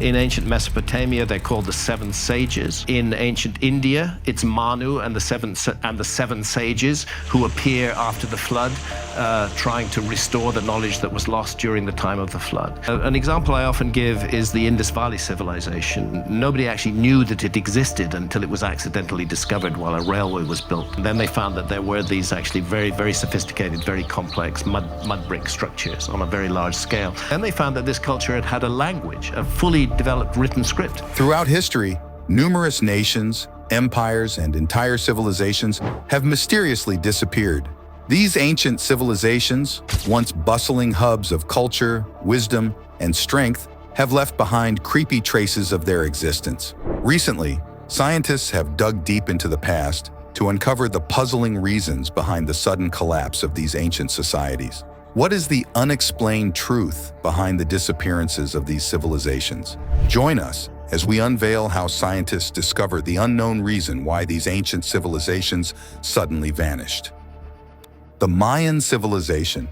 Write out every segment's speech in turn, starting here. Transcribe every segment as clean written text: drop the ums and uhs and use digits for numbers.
In ancient Mesopotamia, they're called the seven sages. In ancient India, it's Manu and the seven sages who appear after the flood, trying to restore the knowledge that was lost during the time of the flood. An example I often give is the Indus Valley Civilization. Nobody actually knew that it existed until it was accidentally discovered while a railway was built. And then they found that there were these actually very, very sophisticated, very complex mud brick structures on a very large scale. And they found that this culture had a language, a fully developed written script. Throughout history, numerous nations, empires, and entire civilizations have mysteriously disappeared. These ancient civilizations, once bustling hubs of culture, wisdom, and strength, have left behind creepy traces of their existence. Recently, scientists have dug deep into the past to uncover the puzzling reasons behind the sudden collapse of these ancient societies. What is the unexplained truth behind the disappearances of these civilizations? Join us as we unveil how scientists discover the unknown reason why these ancient civilizations suddenly vanished. The Mayan Civilization.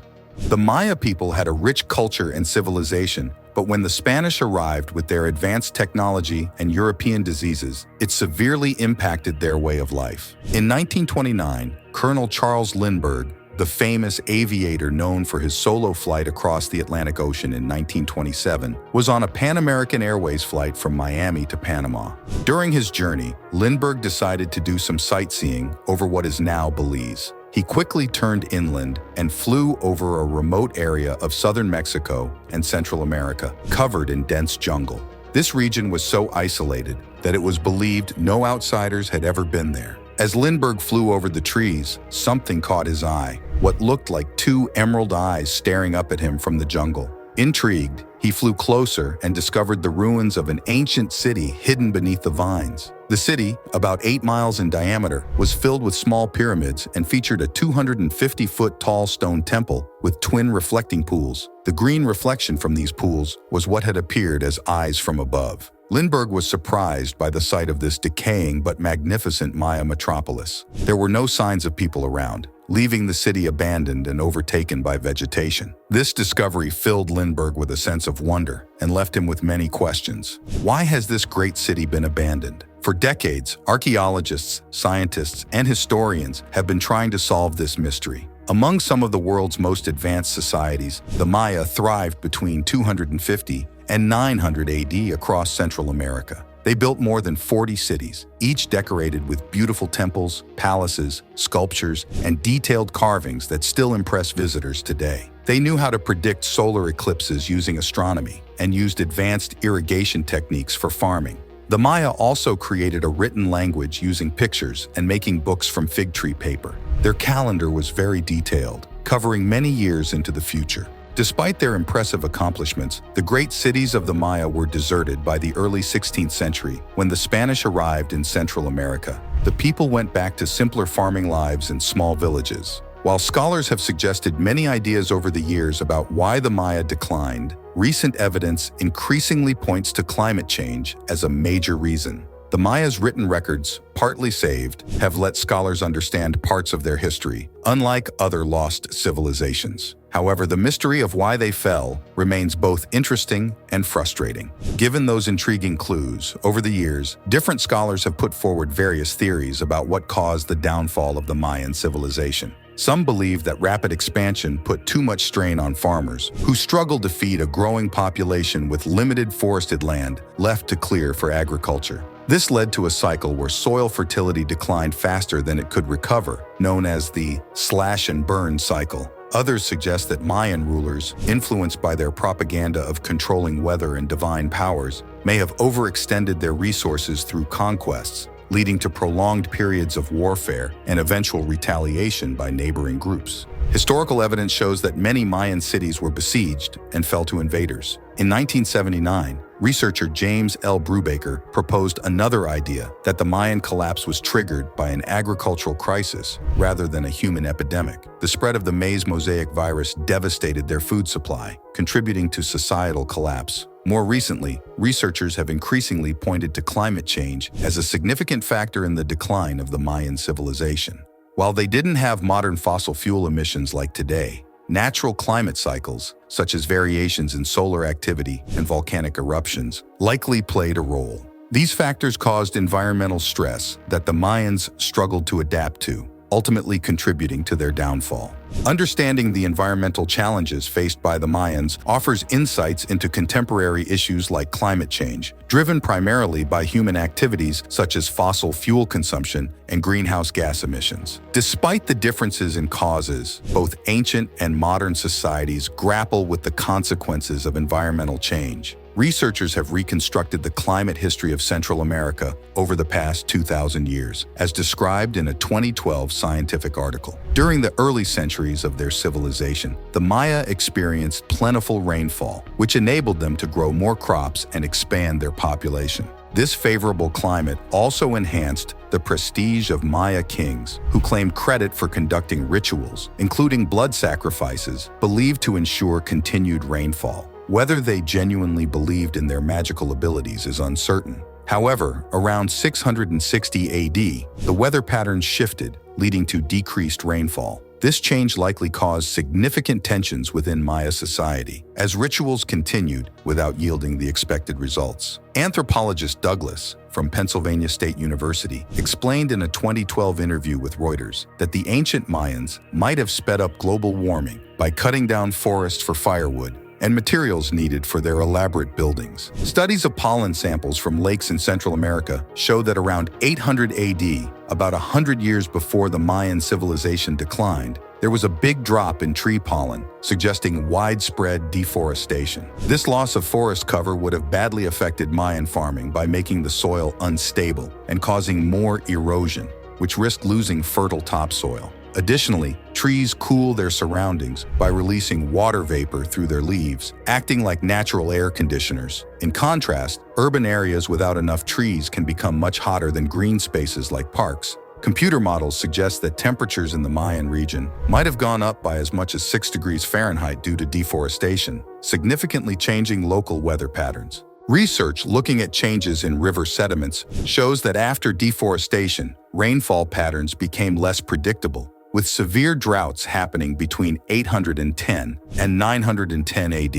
The Maya people had a rich culture and civilization, but when the Spanish arrived with their advanced technology and European diseases, it severely impacted their way of life. In 1929, Colonel Charles Lindbergh, the famous aviator known for his solo flight across the Atlantic Ocean in 1927, was on a Pan American Airways flight from Miami to Panama. During his journey, Lindbergh decided to do some sightseeing over what is now Belize. He quickly turned inland and flew over a remote area of southern Mexico and Central America, covered in dense jungle. This region was so isolated that it was believed no outsiders had ever been there. As Lindbergh flew over the trees, something caught his eye, what looked like two emerald eyes staring up at him from the jungle. Intrigued, he flew closer and discovered the ruins of an ancient city hidden beneath the vines. The city, about 8 miles in diameter, was filled with small pyramids and featured a 250-foot-tall stone temple with twin reflecting pools. The green reflection from these pools was what had appeared as eyes from above. Lindbergh was surprised by the sight of this decaying but magnificent Maya metropolis. There were no signs of people around, leaving the city abandoned and overtaken by vegetation. This discovery filled Lindbergh with a sense of wonder and left him with many questions. Why has this great city been abandoned? For decades, archaeologists, scientists, and historians have been trying to solve this mystery. Among some of the world's most advanced societies, the Maya thrived between 250 and 900 AD across Central America. They built more than 40 cities, each decorated with beautiful temples, palaces, sculptures, and detailed carvings that still impress visitors today. They knew how to predict solar eclipses using astronomy and used advanced irrigation techniques for farming. The Maya also created a written language using pictures and making books from fig tree paper. Their calendar was very detailed, covering many years into the future. Despite their impressive accomplishments, the great cities of the Maya were deserted by the early 16th century when the Spanish arrived in Central America. The people went back to simpler farming lives in small villages. While scholars have suggested many ideas over the years about why the Maya declined, recent evidence increasingly points to climate change as a major reason. The Maya's written records, partly saved, have let scholars understand parts of their history, unlike other lost civilizations. However, the mystery of why they fell remains both interesting and frustrating. Given those intriguing clues, over the years, different scholars have put forward various theories about what caused the downfall of the Mayan civilization. Some believe that rapid expansion put too much strain on farmers, who struggled to feed a growing population with limited forested land left to clear for agriculture. This led to a cycle where soil fertility declined faster than it could recover, known as the slash and burn cycle. Others suggest that Mayan rulers, influenced by their propaganda of controlling weather and divine powers, may have overextended their resources through conquests, leading to prolonged periods of warfare and eventual retaliation by neighboring groups. Historical evidence shows that many Mayan cities were besieged and fell to invaders. In 1979, researcher James L. Brubaker proposed another idea, that the Mayan collapse was triggered by an agricultural crisis rather than a human epidemic. The spread of the maize mosaic virus devastated their food supply, contributing to societal collapse. More recently, researchers have increasingly pointed to climate change as a significant factor in the decline of the Mayan civilization. While they didn't have modern fossil fuel emissions like today, natural climate cycles, such as variations in solar activity and volcanic eruptions, likely played a role. These factors caused environmental stress that the Mayans struggled to adapt to, ultimately contributing to their downfall. Understanding the environmental challenges faced by the Mayans offers insights into contemporary issues like climate change, driven primarily by human activities such as fossil fuel consumption and greenhouse gas emissions. Despite the differences in causes, both ancient and modern societies grapple with the consequences of environmental change. Researchers have reconstructed the climate history of Central America over the past 2,000 years, as described in a 2012 scientific article. During the early centuries of their civilization, the Maya experienced plentiful rainfall, which enabled them to grow more crops and expand their population. This favorable climate also enhanced the prestige of Maya kings, who claimed credit for conducting rituals, including blood sacrifices, believed to ensure continued rainfall. Whether they genuinely believed in their magical abilities is uncertain. However, around 660 AD, the weather patterns shifted, leading to decreased rainfall. This change likely caused significant tensions within Maya society, as rituals continued without yielding the expected results. Anthropologist Douglas, from Pennsylvania State University, explained in a 2012 interview with Reuters that the ancient Mayans might have sped up global warming by cutting down forests for firewood and materials needed for their elaborate buildings. Studies of pollen samples from lakes in Central America show that around 800 AD, about 100 years before the Mayan civilization declined, there was a big drop in tree pollen, suggesting widespread deforestation. This loss of forest cover would have badly affected Mayan farming by making the soil unstable and causing more erosion, which risked losing fertile topsoil. Additionally, trees cool their surroundings by releasing water vapor through their leaves, acting like natural air conditioners. In contrast, urban areas without enough trees can become much hotter than green spaces like parks. Computer models suggest that temperatures in the Mayan region might have gone up by as much as 6 degrees Fahrenheit due to deforestation, significantly changing local weather patterns. Research looking at changes in river sediments shows that after deforestation, rainfall patterns became less predictable, with severe droughts happening between 810 and 910 AD.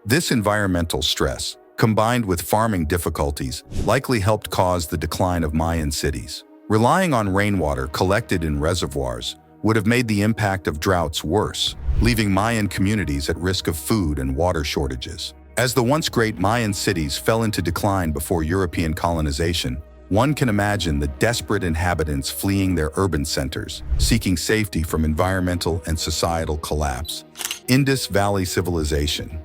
This environmental stress, combined with farming difficulties, likely helped cause the decline of Mayan cities. Relying on rainwater collected in reservoirs would have made the impact of droughts worse, leaving Mayan communities at risk of food and water shortages. As the once great Mayan cities fell into decline before European colonization, one can imagine the desperate inhabitants fleeing their urban centers, seeking safety from environmental and societal collapse. Indus Valley Civilization.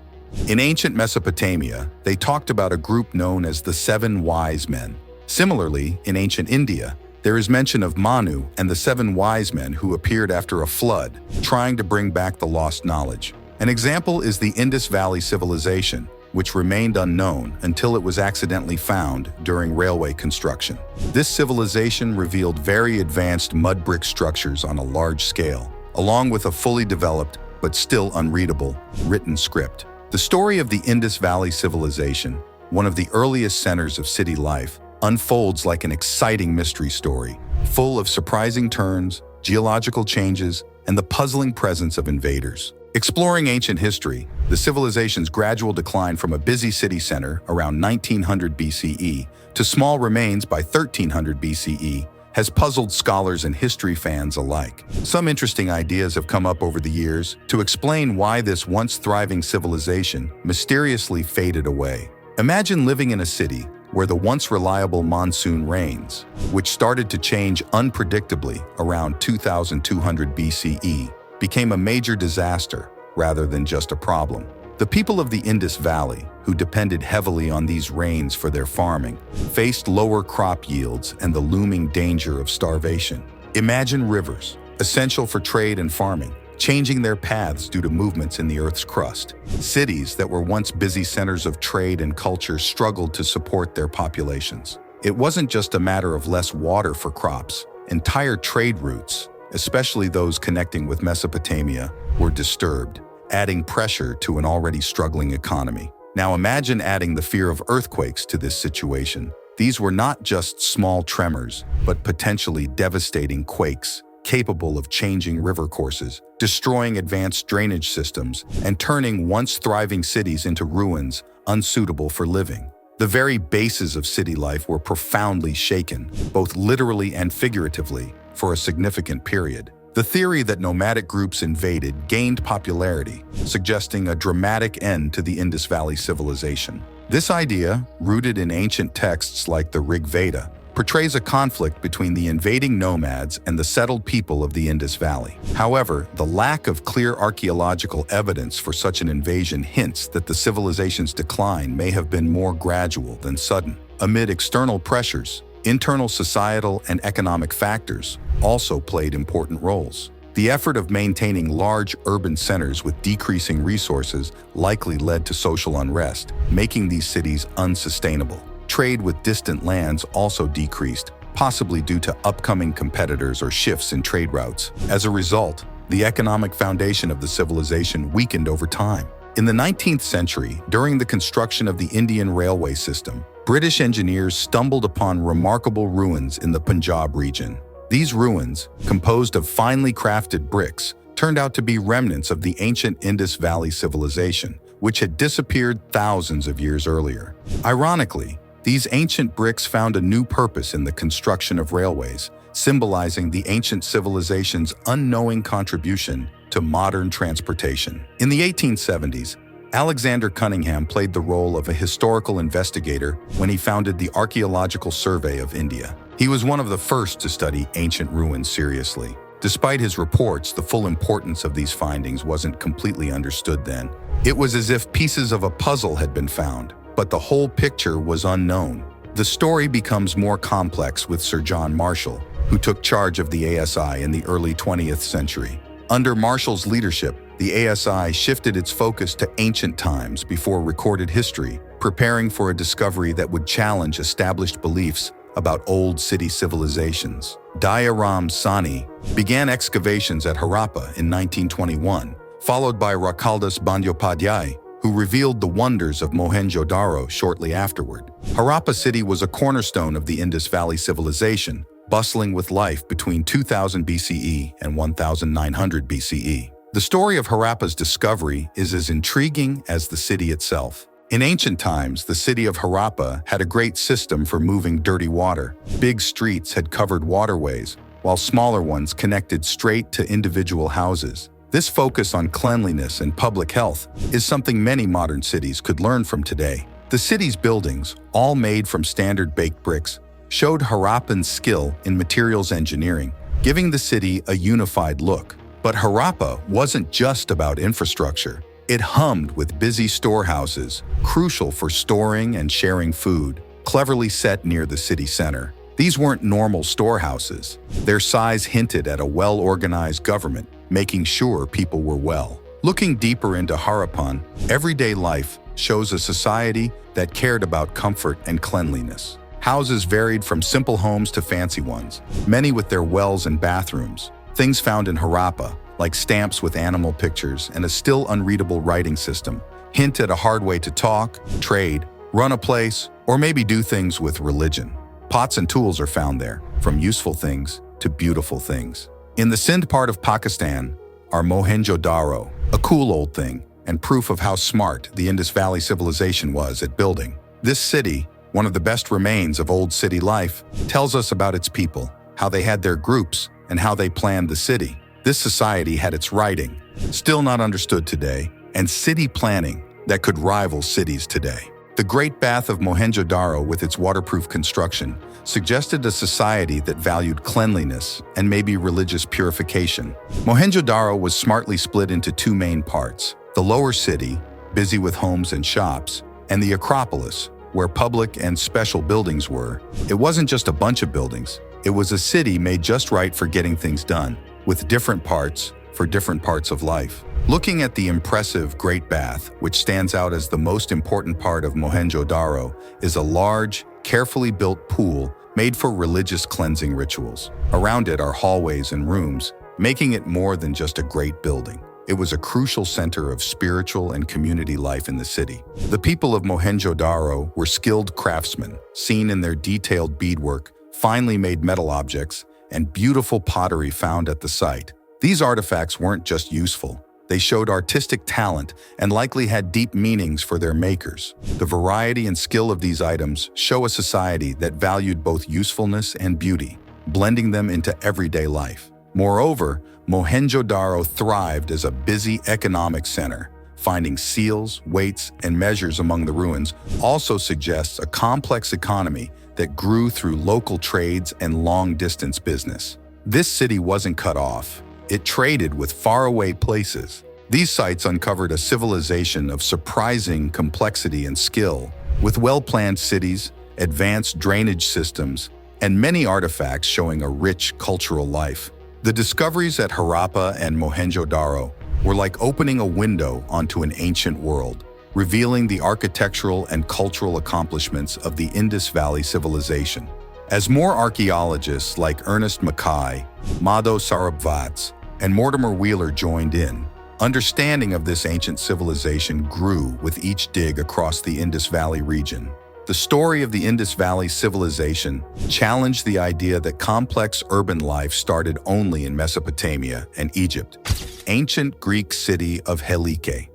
In ancient Mesopotamia, they talked about a group known as the 7 Wise Men. Similarly, in ancient India, there is mention of Manu and the 7 wise men who appeared after a flood, trying to bring back the lost knowledge. An example is the Indus Valley Civilization, which remained unknown until it was accidentally found during railway construction. This civilization revealed very advanced mud brick structures on a large scale, along with a fully developed, but still unreadable, written script. The story of the Indus Valley Civilization, one of the earliest centers of city life, unfolds like an exciting mystery story, full of surprising turns, geological changes, and the puzzling presence of invaders. Exploring ancient history, the civilization's gradual decline from a busy city center around 1900 BCE to small remains by 1300 BCE has puzzled scholars and history fans alike. Some interesting ideas have come up over the years to explain why this once thriving civilization mysteriously faded away. Imagine living in a city where the once reliable monsoon rains, which started to change unpredictably around 2200 BCE, became a major disaster rather than just a problem. The people of the Indus Valley, who depended heavily on these rains for their farming, faced lower crop yields and the looming danger of starvation. Imagine rivers, essential for trade and farming, changing their paths due to movements in the Earth's crust. Cities that were once busy centers of trade and culture struggled to support their populations. It wasn't just a matter of less water for crops. Entire trade routes, especially those connecting with Mesopotamia, were disturbed, adding pressure to an already struggling economy. Now imagine adding the fear of earthquakes to this situation. These were not just small tremors, but potentially devastating quakes, capable of changing river courses, destroying advanced drainage systems, and turning once thriving cities into ruins unsuitable for living. The very bases of city life were profoundly shaken, both literally and figuratively, for a significant period. The theory that nomadic groups invaded gained popularity, suggesting a dramatic end to the Indus Valley civilization. This idea, rooted in ancient texts like the Rig Veda, portrays a conflict between the invading nomads and the settled people of the Indus Valley. However, the lack of clear archaeological evidence for such an invasion hints that the civilization's decline may have been more gradual than sudden. Amid external pressures, internal societal and economic factors also played important roles. The effort of maintaining large urban centers with decreasing resources likely led to social unrest, making these cities unsustainable. Trade with distant lands also decreased, possibly due to upcoming competitors or shifts in trade routes. As a result, the economic foundation of the civilization weakened over time. In the 19th century, during the construction of the Indian railway system, British engineers stumbled upon remarkable ruins in the Punjab region. These ruins, composed of finely crafted bricks, turned out to be remnants of the ancient Indus Valley civilization, which had disappeared thousands of years earlier. Ironically, these ancient bricks found a new purpose in the construction of railways, symbolizing the ancient civilization's unknowing contribution to modern transportation. In the 1870s, Alexander Cunningham played the role of a historical investigator when he founded the Archaeological Survey of India. He was one of the first to study ancient ruins seriously. Despite his reports, the full importance of these findings wasn't completely understood then. It was as if pieces of a puzzle had been found, but the whole picture was unknown. The story becomes more complex with Sir John Marshall, who took charge of the ASI in the early 20th century. Under Marshall's leadership, the ASI shifted its focus to ancient times before recorded history, preparing for a discovery that would challenge established beliefs about old city civilizations. Dayaram Sani began excavations at Harappa in 1921, followed by Rakaldas Bandyopadhyay, who revealed the wonders of Mohenjo-Daro shortly afterward. Harappa city was a cornerstone of the Indus Valley civilization, bustling with life between 2000 BCE and 1900 BCE. The story of Harappa's discovery is as intriguing as the city itself. In ancient times, the city of Harappa had a great system for moving dirty water. Big streets had covered waterways, while smaller ones connected straight to individual houses. This focus on cleanliness and public health is something many modern cities could learn from today. The city's buildings, all made from standard baked bricks, showed Harappan's skill in materials engineering, giving the city a unified look. But Harappa wasn't just about infrastructure. It hummed with busy storehouses, crucial for storing and sharing food, cleverly set near the city center. These weren't normal storehouses. Their size hinted at a well-organized government, making sure people were well. Looking deeper into Harappan, everyday life shows a society that cared about comfort and cleanliness. Houses varied from simple homes to fancy ones, many with their wells and bathrooms. Things found in Harappa, like stamps with animal pictures and a still unreadable writing system, hint at a hard way to talk, trade, run a place, or maybe do things with religion. Pots and tools are found there, from useful things to beautiful things. In the Sindh part of Pakistan are Mohenjo-Daro, a cool old thing and proof of how smart the Indus Valley civilization was at building. This city, one of the best remains of old city life, tells us about its people, how they had their groups, and how they planned the city. This society had its writing, still not understood today, and city planning that could rival cities today. The Great Bath of Mohenjo-Daro, with its waterproof construction, suggested a society that valued cleanliness and maybe religious purification. Mohenjo-Daro was smartly split into two main parts: the lower city, busy with homes and shops, and the Acropolis, where public and special buildings were. It wasn't just a bunch of buildings. It was a city made just right for getting things done, with different parts for different parts of life. Looking at the impressive Great Bath, which stands out as the most important part of Mohenjo-Daro, is a large, carefully built pool made for religious cleansing rituals. Around it are hallways and rooms, making it more than just a great building. It was a crucial center of spiritual and community life in the city. The people of Mohenjo-Daro were skilled craftsmen, seen in their detailed beadwork, finely made metal objects, and beautiful pottery found at the site. These artifacts weren't just useful. They showed artistic talent and likely had deep meanings for their makers. The variety and skill of these items show a society that valued both usefulness and beauty, blending them into everyday life. Moreover, Mohenjo-Daro thrived as a busy economic center. Finding seals, weights, and measures among the ruins also suggests a complex economy that grew through local trades and long-distance business. This city wasn't cut off. It traded with faraway places. These sites uncovered a civilization of surprising complexity and skill, with well-planned cities, advanced drainage systems, and many artifacts showing a rich cultural life. The discoveries at Harappa and Mohenjo-Daro were like opening a window onto an ancient world, revealing the architectural and cultural accomplishments of the Indus Valley civilization. As more archaeologists like Ernest Mackay, Madho Sarabvats, and Mortimer Wheeler joined in, understanding of this ancient civilization grew with each dig across the Indus Valley region. The story of the Indus Valley civilization challenged the idea that complex urban life started only in Mesopotamia and Egypt. Ancient Greek city of Helike.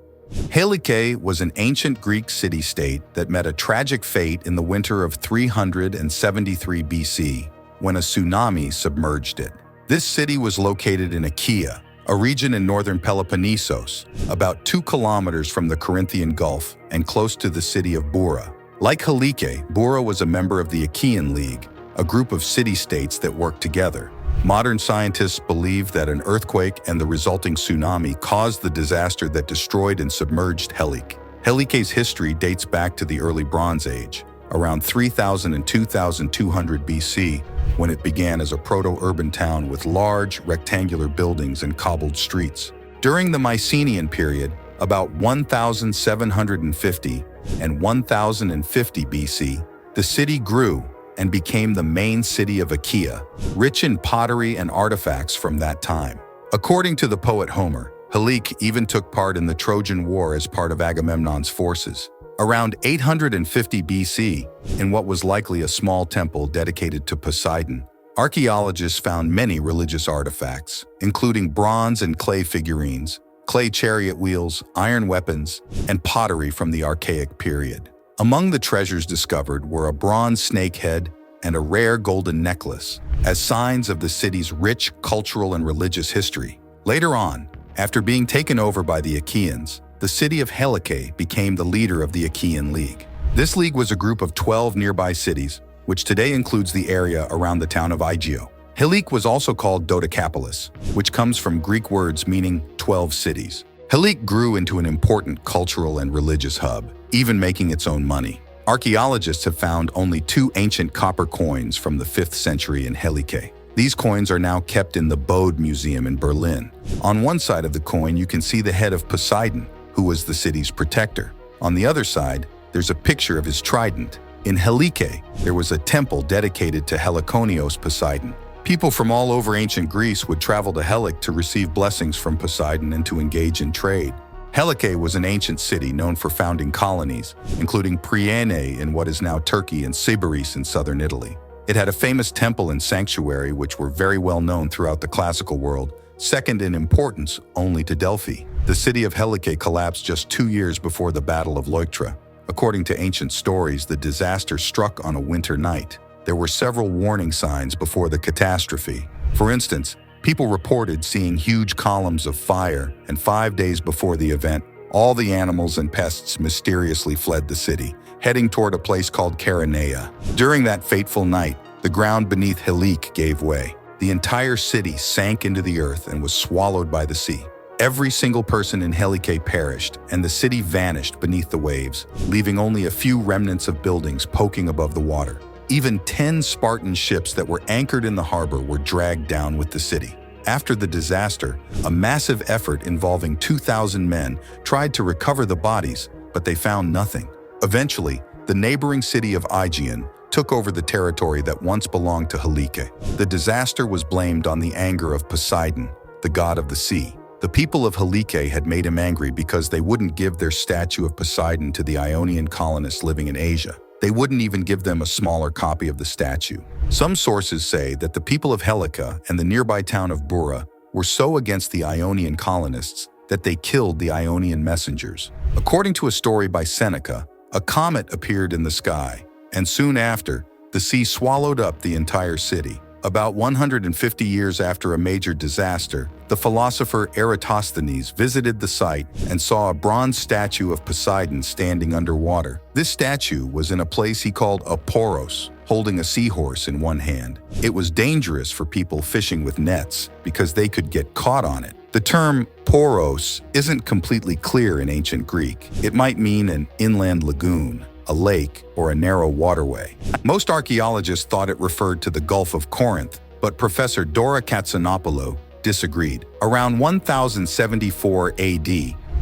Helike was an ancient Greek city-state that met a tragic fate in the winter of 373 BC when a tsunami submerged it. This city was located in Achaea, a region in northern Peloponnesos, about 2 kilometers from the Corinthian Gulf and close to the city of Bura. Like Helike, Bura was a member of the Achaean League, a group of city-states that worked together. Modern scientists believe that an earthquake and the resulting tsunami caused the disaster that destroyed and submerged Helike. Helike's history dates back to the early Bronze Age, around 3000 and 2200 BC, when it began as a proto-urban town with large, rectangular buildings and cobbled streets. During the Mycenaean period, about 1750 and 1050 BC, the city grew and became the main city of Achaea, rich in pottery and artifacts from that time. According to the poet Homer, Helike even took part in the Trojan War as part of Agamemnon's forces. Around 850 BC, in what was likely a small temple dedicated to Poseidon, archaeologists found many religious artifacts, including bronze and clay figurines, clay chariot wheels, iron weapons, and pottery from the Archaic period. Among the treasures discovered were a bronze snake head and a rare golden necklace, as signs of the city's rich cultural and religious history. Later on, after being taken over by the Achaeans, the city of Helike became the leader of the Achaean League. This league was a group of 12 nearby cities, which today includes the area around the town of Aigio. Helike was also called Dodecapolis, which comes from Greek words meaning 12 cities. Helike grew into an important cultural and religious hub, even making its own money. Archaeologists have found only 2 ancient copper coins from the 5th century in Helike. These coins are now kept in the Bode Museum in Berlin. On one side of the coin, you can see the head of Poseidon, who was the city's protector. On the other side, there's a picture of his trident. In Helike, there was a temple dedicated to Heliconios Poseidon. People from all over ancient Greece would travel to Helike to receive blessings from Poseidon and to engage in trade. Helike was an ancient city known for founding colonies, including Priene in what is now Turkey and Sybaris in southern Italy. It had a famous temple and sanctuary which were very well known throughout the classical world, second in importance only to Delphi. The city of Helike collapsed just 2 years before the Battle of Leuctra. According to ancient stories, the disaster struck on a winter night. There were several warning signs before the catastrophe. For instance, people reported seeing huge columns of fire, and 5 days before the event, all the animals and pests mysteriously fled the city, heading toward a place called Chaeronea. During that fateful night, the ground beneath Helike gave way. The entire city sank into the earth and was swallowed by the sea. Every single person in Helike perished, and the city vanished beneath the waves, leaving only a few remnants of buildings poking above the water. Even 10 Spartan ships that were anchored in the harbor were dragged down with the city. After the disaster, a massive effort involving 2,000 men tried to recover the bodies, but they found nothing. Eventually, the neighboring city of Aegean took over the territory that once belonged to Helike. The disaster was blamed on the anger of Poseidon, the god of the sea. The people of Helike had made him angry because they wouldn't give their statue of Poseidon to the Ionian colonists living in Asia. They wouldn't even give them a smaller copy of the statue. Some sources say that the people of Helica and the nearby town of Bura were so against the Ionian colonists that they killed the Ionian messengers. According to a story by Seneca, a comet appeared in the sky, and soon after, the sea swallowed up the entire city. About 150 years after a major disaster, the philosopher Eratosthenes visited the site and saw a bronze statue of Poseidon standing underwater. This statue was in a place he called a poros, holding a seahorse in one hand. It was dangerous for people fishing with nets because they could get caught on it. The term poros isn't completely clear in ancient Greek. It might mean an inland lagoon, a lake, or a narrow waterway. Most archaeologists thought it referred to the Gulf of Corinth, but Professor Dora Katsanopoulou disagreed. Around 1074 AD,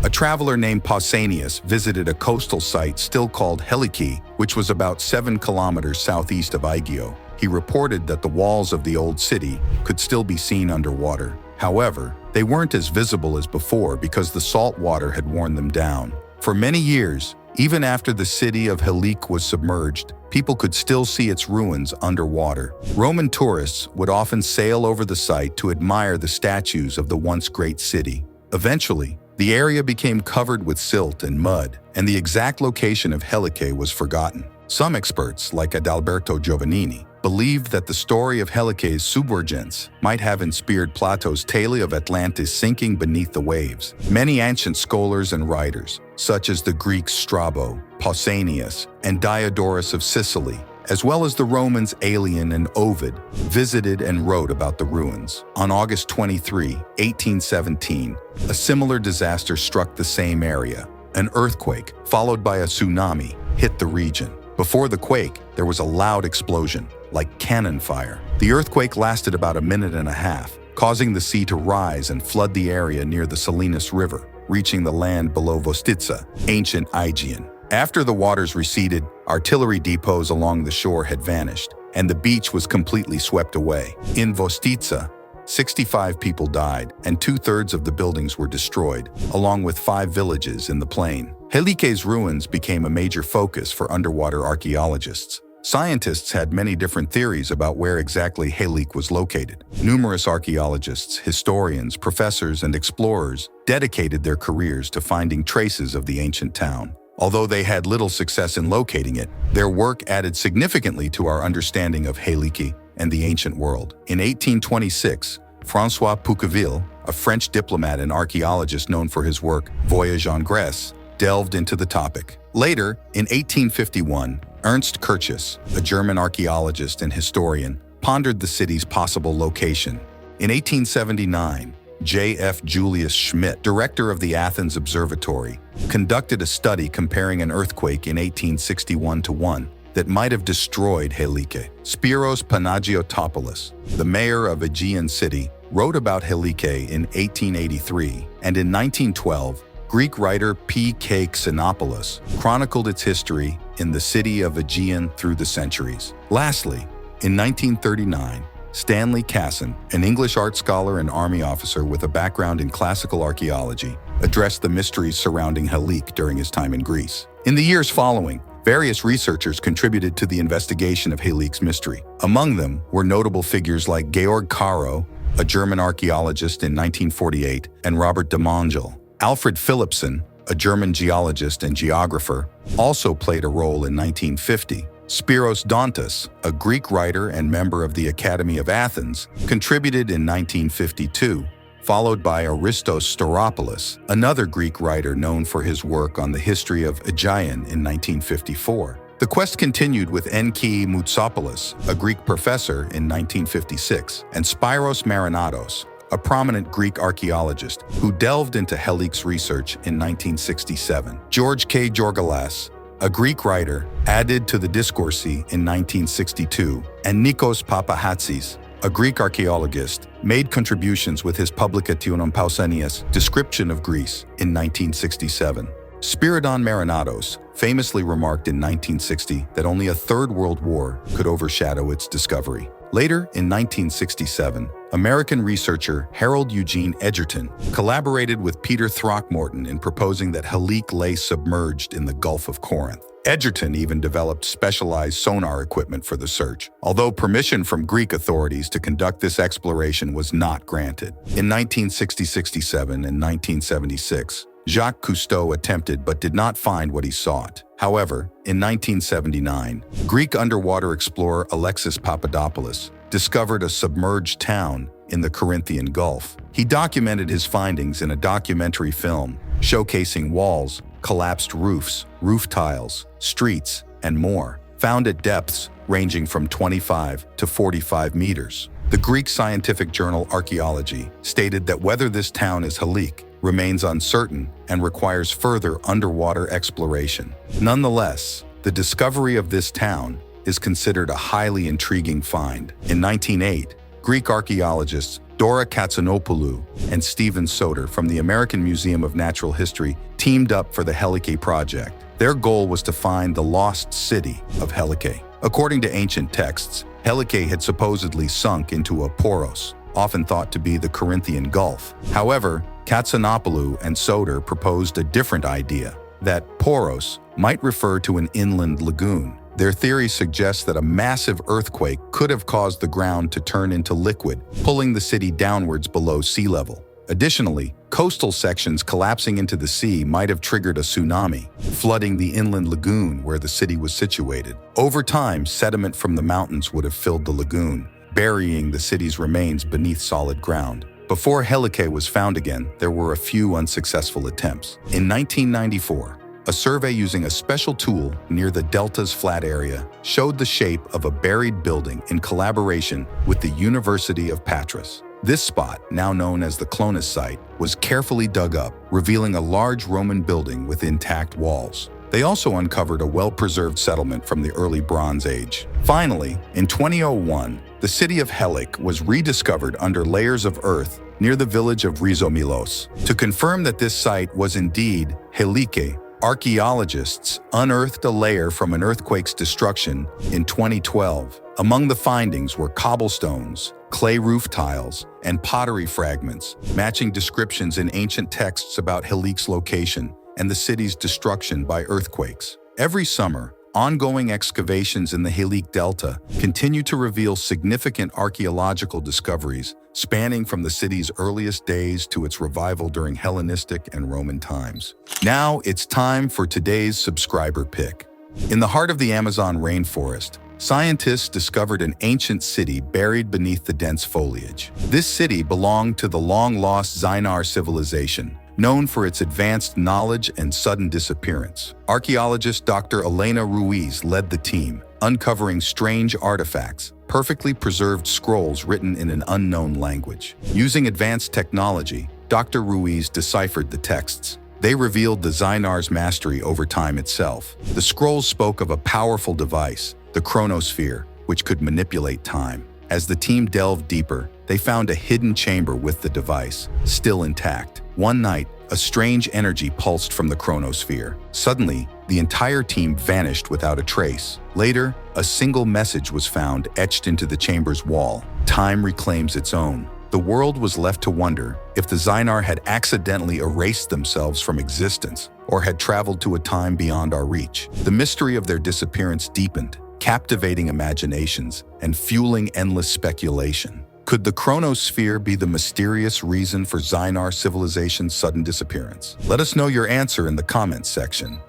a traveler named Pausanias visited a coastal site still called Helike, which was about 7 kilometers southeast of Aigio. He reported that the walls of the old city could still be seen underwater. However, they weren't as visible as before because the salt water had worn them down. For many years, even after the city of Helike was submerged, people could still see its ruins underwater. Roman tourists would often sail over the site to admire the statues of the once great city. Eventually, the area became covered with silt and mud, and the exact location of Helike was forgotten. Some experts, like Adalberto Giovannini, believed that the story of Helike's submergence might have inspired Plato's tale of Atlantis sinking beneath the waves. Many ancient scholars and writers, such as the Greeks Strabo, Pausanias, and Diodorus of Sicily, as well as the Romans Aelian and Ovid, visited and wrote about the ruins. On August 23, 1817, a similar disaster struck the same area. An earthquake, followed by a tsunami, hit the region. Before the quake, there was a loud explosion, like cannon fire. The earthquake lasted about a minute and a half, causing the sea to rise and flood the area near the Salinas River, reaching the land below Vostitsa, ancient Aegean. After the waters receded, artillery depots along the shore had vanished, and the beach was completely swept away. In Vostitsa, 65 people died, and 2/3 of the buildings were destroyed, along with 5 villages in the plain. Helike's ruins became a major focus for underwater archaeologists. Scientists had many different theories about where exactly Helike was located. Numerous archaeologists, historians, professors, and explorers dedicated their careers to finding traces of the ancient town. Although they had little success in locating it, their work added significantly to our understanding of Helike and the ancient world. In 1826, François Pouqueville, a French diplomat and archaeologist known for his work Voyage en Grèce, delved into the topic. Later, in 1851, Ernst Curtius, a German archaeologist and historian, pondered the city's possible location. In 1879, J.F. Julius Schmidt, director of the Athens Observatory, conducted a study comparing an earthquake in 1861 to one that might have destroyed Helike. Spiros Panagiotopoulos, the mayor of Aegean City, wrote about Helike in 1883, and in 1912, Greek writer P.K. Xenopoulos chronicled its history in the city of Aegean through the centuries. Lastly, in 1939, Stanley Casson, an English art scholar and army officer with a background in classical archaeology, addressed the mysteries surrounding Helike during his time in Greece. In the years following, various researchers contributed to the investigation of Helike's mystery. Among them were notable figures like Georg Caro, a German archaeologist in 1948, and Robert de Mongeal. Alfred Philipson, a German geologist and geographer, also played a role in 1950. Spiros Dontas, a Greek writer and member of the Academy of Athens, contributed in 1952, followed by Aristos Staropoulos, another Greek writer known for his work on the history of Aegean in 1954. The quest continued with Enki Moutsopoulos, a Greek professor, in 1956, and Spiros Marinatos, a prominent Greek archaeologist who delved into Helike's research in 1967. George K. Georgalas, a Greek writer, added to the Discorsi in 1962, and Nikos Papahatsis, a Greek archaeologist, made contributions with his Publicationum Pausanias, Description of Greece, in 1967. Spiridon Marinatos famously remarked in 1960 that only a third world war could overshadow its discovery. Later, in 1967, American researcher Harold Eugene Edgerton collaborated with Peter Throckmorton in proposing that Helike lay submerged in the Gulf of Corinth. Edgerton even developed specialized sonar equipment for the search, although permission from Greek authorities to conduct this exploration was not granted. In 1960-67 and 1976, Jacques Cousteau attempted but did not find what he sought. However, in 1979, Greek underwater explorer Alexis Papadopoulos discovered a submerged town in the Corinthian Gulf. He documented his findings in a documentary film showcasing walls, collapsed roofs, roof tiles, streets, and more, found at depths ranging from 25 to 45 meters. The Greek scientific journal Archaeology stated that whether this town is Halik remains uncertain and requires further underwater exploration. Nonetheless, the discovery of this town is considered a highly intriguing find. In 1908, Greek archaeologists Dora Katsanopoulou and Stephen Soter from the American Museum of Natural History teamed up for the Helike project. Their goal was to find the lost city of Helike. According to ancient texts, Helike had supposedly sunk into a poros, often thought to be the Corinthian Gulf. However, Katsanopoulou and Soter proposed a different idea, that poros might refer to an inland lagoon. Their theory suggests that a massive earthquake could have caused the ground to turn into liquid, pulling the city downwards below sea level. Additionally, coastal sections collapsing into the sea might have triggered a tsunami, flooding the inland lagoon where the city was situated. Over time, sediment from the mountains would have filled the lagoon, burying the city's remains beneath solid ground. Before Helike was found again, there were a few unsuccessful attempts. In 1994, a survey using a special tool near the delta's flat area showed the shape of a buried building in collaboration with the University of Patras. This spot, now known as the Clonus site, was carefully dug up, revealing a large Roman building with intact walls. They also uncovered a well-preserved settlement from the early Bronze Age. Finally, in 2001, the city of Helik was rediscovered under layers of earth near the village of Rizomilos. To confirm that this site was indeed Helike, archaeologists unearthed a layer from an earthquake's destruction in 2012. Among the findings were cobblestones, clay roof tiles, and pottery fragments, matching descriptions in ancient texts about Helik's location and the city's destruction by earthquakes. Every summer, ongoing excavations in the Helik Delta continue to reveal significant archaeological discoveries spanning from the city's earliest days to its revival during Hellenistic and Roman times. Now it's time for today's subscriber pick. In the heart of the Amazon rainforest, scientists discovered an ancient city buried beneath the dense foliage. This city belonged to the long-lost Mayan Civilization, known for its advanced knowledge and sudden disappearance. Archaeologist Dr. Elena Ruiz led the team, uncovering strange artifacts, perfectly preserved scrolls written in an unknown language. Using advanced technology, Dr. Ruiz deciphered the texts. They revealed the Zainar's mastery over time itself. The scrolls spoke of a powerful device, the chronosphere, which could manipulate time. As the team delved deeper, they found a hidden chamber with the device, still intact. One night, a strange energy pulsed from the chronosphere. Suddenly, the entire team vanished without a trace. Later, a single message was found etched into the chamber's wall. Time reclaims its own. The world was left to wonder if the Zainar had accidentally erased themselves from existence or had traveled to a time beyond our reach. The mystery of their disappearance deepened, captivating imaginations and fueling endless speculation. Could the chronosphere be the mysterious reason for Zainar civilization's sudden disappearance? Let us know your answer in the comments section.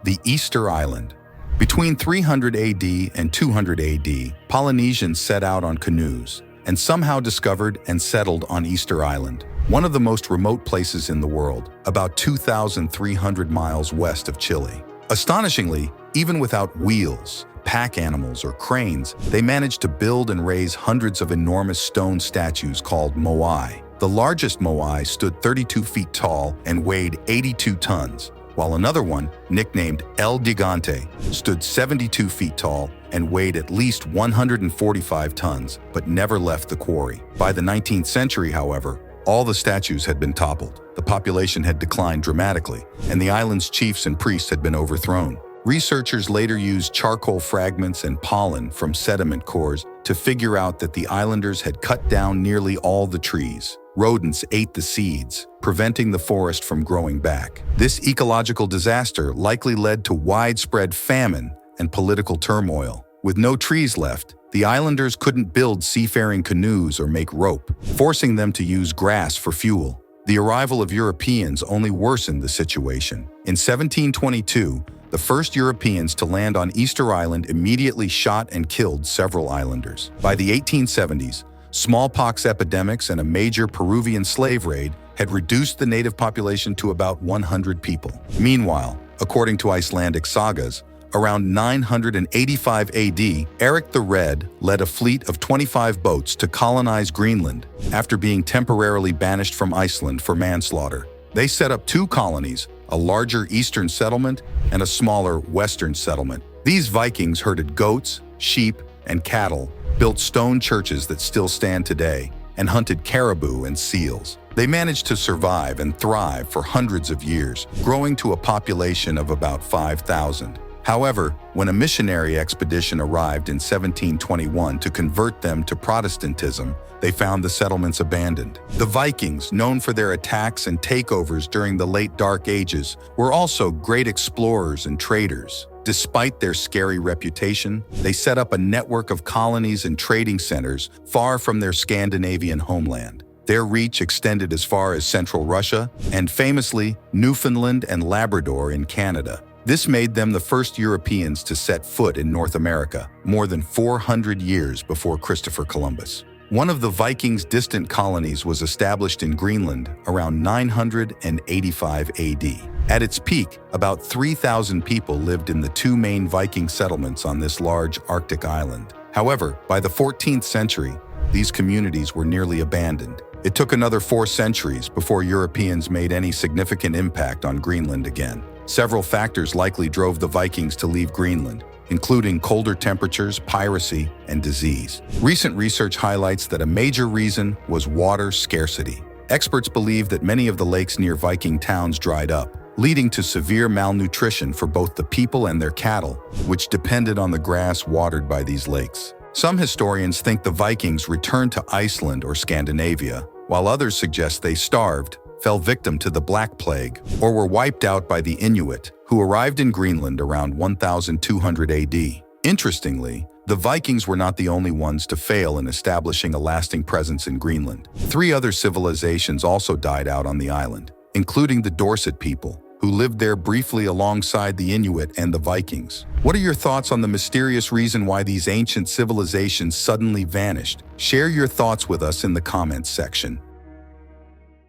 The Easter Island. Between 300 AD and 200 AD, Polynesians set out on canoes and somehow discovered and settled on Easter Island, one of the most remote places in the world, about 2,300 miles west of Chile. Astonishingly, even without wheels, pack animals, or cranes, they managed to build and raise hundreds of enormous stone statues called moai. The largest moai stood 32 feet tall and weighed 82 tons, while another one, nicknamed El Gigante, stood 72 feet tall and weighed at least 145 tons, but never left the quarry. By the 19th century, however, all the statues had been toppled. The population had declined dramatically, and the island's chiefs and priests had been overthrown. Researchers later used charcoal fragments and pollen from sediment cores to figure out that the islanders had cut down nearly all the trees. rodents ate the seeds, preventing the forest from growing back. This ecological disaster likely led to widespread famine and political turmoil. With no trees left, the islanders couldn't build seafaring canoes or make rope, forcing them to use grass for fuel. The arrival of Europeans only worsened the situation. In 1722, the first Europeans to land on Easter Island immediately shot and killed several islanders. By the 1870s, smallpox epidemics and a major Peruvian slave raid had reduced the native population to about 100 people. Meanwhile, according to Icelandic sagas, around 985 AD, Eric the Red led a fleet of 25 boats to colonize Greenland after being temporarily banished from Iceland for manslaughter. They set up two colonies, a larger eastern settlement and a smaller western settlement. These Vikings herded goats, sheep, and cattle, built stone churches that still stand today, and hunted caribou and seals. They managed to survive and thrive for hundreds of years, growing to a population of about 5,000. However, when a missionary expedition arrived in 1721 to convert them to Protestantism, they found the settlements abandoned. The Vikings, known for their attacks and takeovers during the late Dark Ages, were also great explorers and traders. Despite their scary reputation, they set up a network of colonies and trading centers far from their Scandinavian homeland. Their reach extended as far as central Russia and, famously, Newfoundland and Labrador in Canada. This made them the first Europeans to set foot in North America, more than 400 years before Christopher Columbus. One of the Vikings' distant colonies was established in Greenland around 985 AD. At its peak, about 3,000 people lived in the two main Viking settlements on this large Arctic island. However, by the 14th century, these communities were nearly abandoned. It took another 4 centuries before Europeans made any significant impact on Greenland again. Several factors likely drove the Vikings to leave Greenland, including colder temperatures, piracy, and disease. Recent research highlights that a major reason was water scarcity. Experts believe that many of the lakes near Viking towns dried up, leading to severe malnutrition for both the people and their cattle, which depended on the grass watered by these lakes. Some historians think the Vikings returned to Iceland or Scandinavia, while others suggest they starved, fell victim to the Black Plague, or were wiped out by the Inuit, who arrived in Greenland around 1200 AD. Interestingly, the Vikings were not the only ones to fail in establishing a lasting presence in Greenland. 3 other civilizations also died out on the island, including the Dorset people, who lived there briefly alongside the Inuit and the Vikings. What are your thoughts on the mysterious reason why these ancient civilizations suddenly vanished? Share your thoughts with us in the comments section.